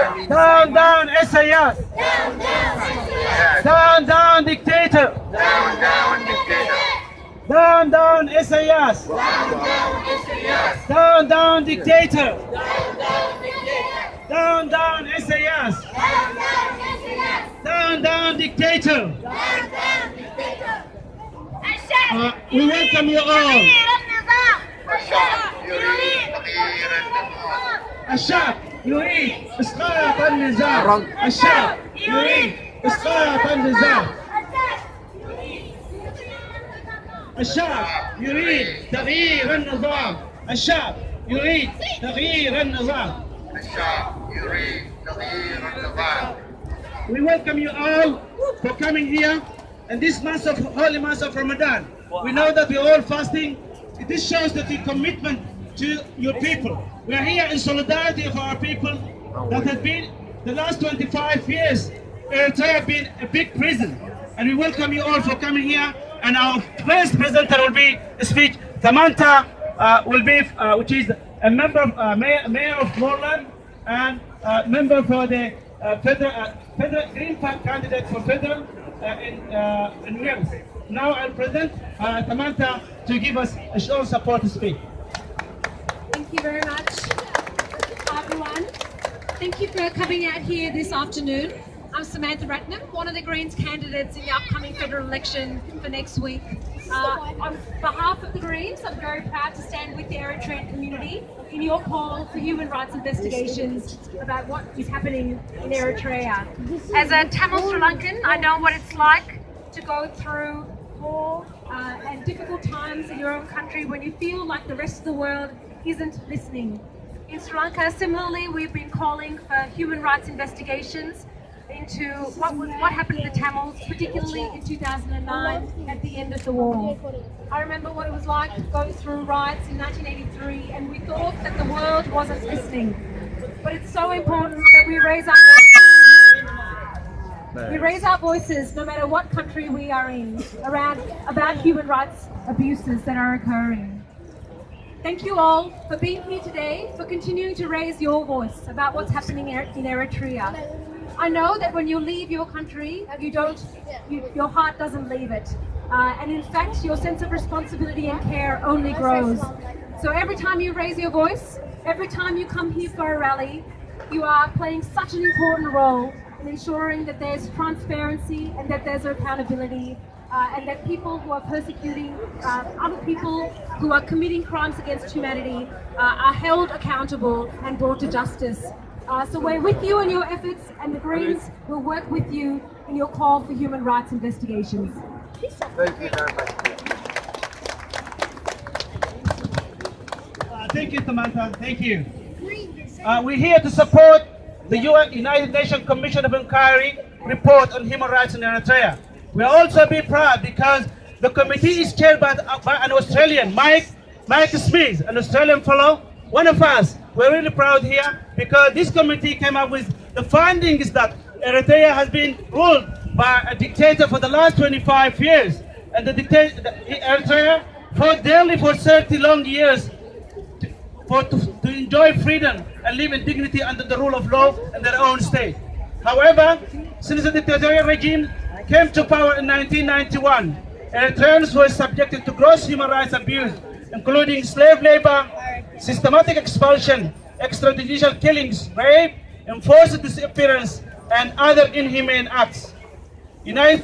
Down, down, SIS. Down, down, dictator. Down, down, SIS. Down, down, dictator. Down, down, SIS. Down, down, dictator. We welcome you all. الشعب يريد إسقاط النظام. الشعب يريد إسقاط النظام. الشعب يريد تغيير النظام. الشعب يريد تغيير النظام. الشعب يريد تغيير النظام. We welcome you all for coming here in this month of holy month of Ramadan. We know that we're all fasting. This shows that the commitment to your people. We are here in solidarity of our people that has been the last 25 years. Eritrea has been a big prison, and we welcome you all for coming here. And our first presenter will be a speech. Samantha will be, which is a member, mayor of Portland, and member for the federal Green Party candidate for federal in Wales. Now I'll present Samantha to give us a show of support to speak. Thank you very much, everyone. Thank you for coming out here this afternoon. I'm Samantha Ratnam, one of the Greens candidates in the upcoming federal election for next week. On behalf of the Greens, I'm very proud to stand with the Eritrean community in your call for human rights investigations about what is happening in Eritrea. As a Tamil Sri Lankan, I know what it's like to go through war and difficult times in your own country when you feel like the rest of the world isn't listening. In Sri Lanka, similarly, we've been calling for human rights investigations into what happened to the Tamils, particularly in 2009 at the end of the war. I remember what it was like going through riots in 1983, and we thought that the world wasn't listening. But it's so important that we raise our voices. We raise our voices no matter what country we are in about human rights abuses that are occurring. Thank you all for being here today, for continuing to raise your voice about what's happening in Eritrea. I know that when you leave your country, your heart doesn't leave it. And in fact, your sense of responsibility and care only grows. So every time you raise your voice, every time you come here for a rally, you are playing such an important role in ensuring that there's transparency and that there's accountability, and that people who are persecuting other people who are committing crimes against humanity are held accountable and brought to justice. So we're with you in your efforts, and the Greens will work with you in your call for human rights investigations. Thank you very much. Thank you, Samantha. Thank you. We're here to support the United Nations Commission of Inquiry report on human rights in Eritrea. We'll also be proud because the committee is chaired by an Australian, Mike Smith, an Australian fellow, one of us. We're really proud here because this committee came up with the findings that Eritrea has been ruled by a dictator for the last 25 years. And the Eritrea fought daily for 30 long years to enjoy freedom and live in dignity under the rule of law in their own state. However, since the dictatorial regime came to power in 1991, Eritreans were subjected to gross human rights abuse, including slave labor, systematic expulsion, extrajudicial killings, rape, enforced disappearance, and other inhumane acts. UN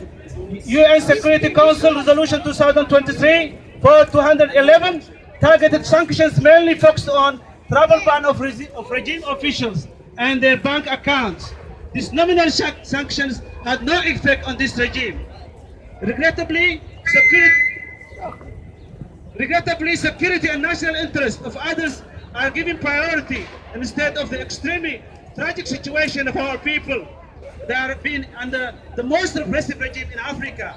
Security Council Resolution 2023-211 targeted sanctions mainly focused on travel ban of regime officials and their bank accounts. These nominal sanctions had no effect on this regime. Regrettably, security and national interest of others are given priority instead of the extremely tragic situation of our people that have been under the most repressive regime in Africa.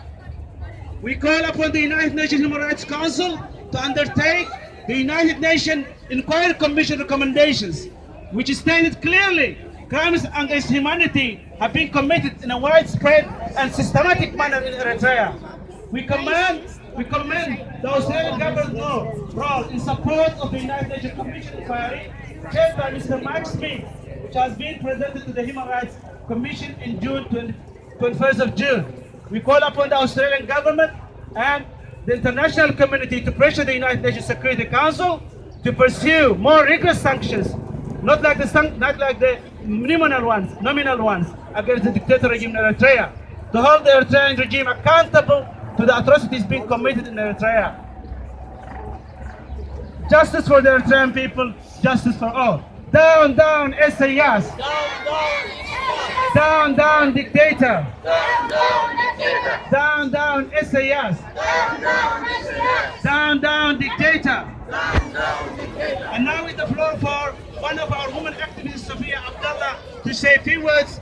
We call upon the United Nations Human Rights Council to undertake the United Nations Inquiry Commission recommendations, which stated clearly crimes against humanity have been committed in a widespread and systematic manner in Eritrea. We commend the Australian government's role in support of the United Nations Commission inquiry, chaired by Mr. Mike Smith, which has been presented to the Human Rights Commission in June 21st of June. We call upon the Australian government and the international community to pressure the United Nations Security Council to pursue more rigorous sanctions, not like the nominal ones against the dictator regime in Eritrea, to hold the Eritrean regime accountable to the atrocities being committed in Eritrea. Justice for the Eritrean people, justice for all. Down, down, SAYAS. Down, down, dictator. Down, down, SAYAS. Down, down, dictator. And now with the floor for one of our women activists, Sophia Abdallah, to say a few words